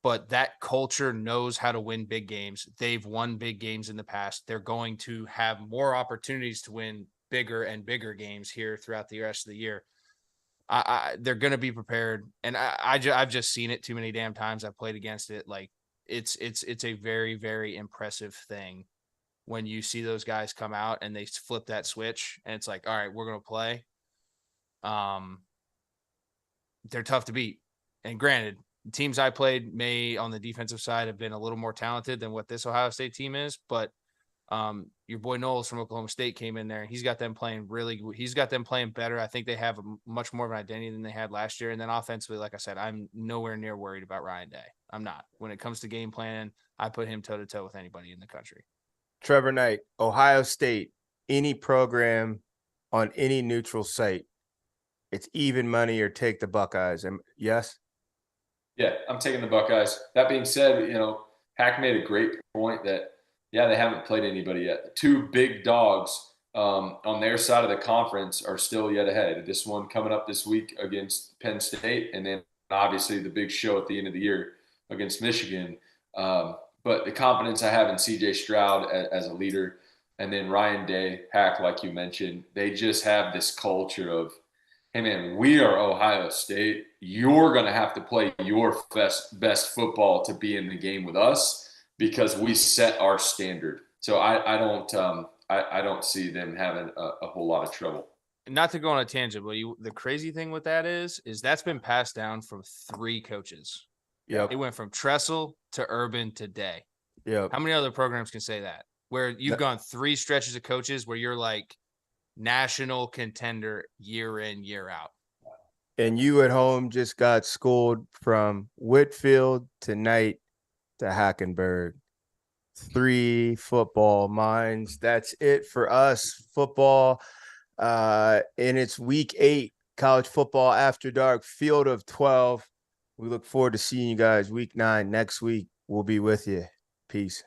but that culture knows how to win big games. They've won big games in the past. They're going to have more opportunities to win bigger and bigger games here throughout the rest of the year. They're going to be prepared, and I've just seen it too many damn times. I've played against it. Like, it's a very, very impressive thing when you see those guys come out and they flip that switch, and it's like, all right, we're going to play. They're tough to beat. And granted, teams I played may on the defensive side have been a little more talented than what this Ohio State team is, but your boy Knowles from Oklahoma State came in there. He's got them playing better. I think they have much more of an identity than they had last year. And then offensively, like I said, I'm nowhere near worried about Ryan Day. I'm not. When it comes to game plan, I put him toe to toe with anybody in the country. Trevor Knight, Ohio State, any program on any neutral site, it's even money or take the Buckeyes. Yes? Yeah, I'm taking the Buckeyes. That being said, Hack made a great point that, yeah, they haven't played anybody yet. The 2 big dogs on their side of the conference are still yet ahead. This one coming up this week against Penn State, and then obviously the big show at the end of the year against Michigan. But the confidence I have in CJ Stroud as a leader, and then Ryan Day, Hack, like you mentioned, they just have this culture of, hey, man, we are Ohio State. You're going to have to play your best football to be in the game with us because we set our standard. So I don't see them having a whole lot of trouble. Not to go on a tangent, but the crazy thing with that is that's been passed down from 3 coaches. Yeah, it went from Tressel to Urban to Day. Yeah, how many other programs can say that? Where you've gone 3 stretches of coaches where you're like, national contender year in, year out. And you at home just got schooled from Whitfield to Knight to Hackenberg. 3 football minds. That's it for us. Football in its week 8 college football after dark field of 12. We look forward to seeing you guys week 9 next week. We'll be with you. Peace.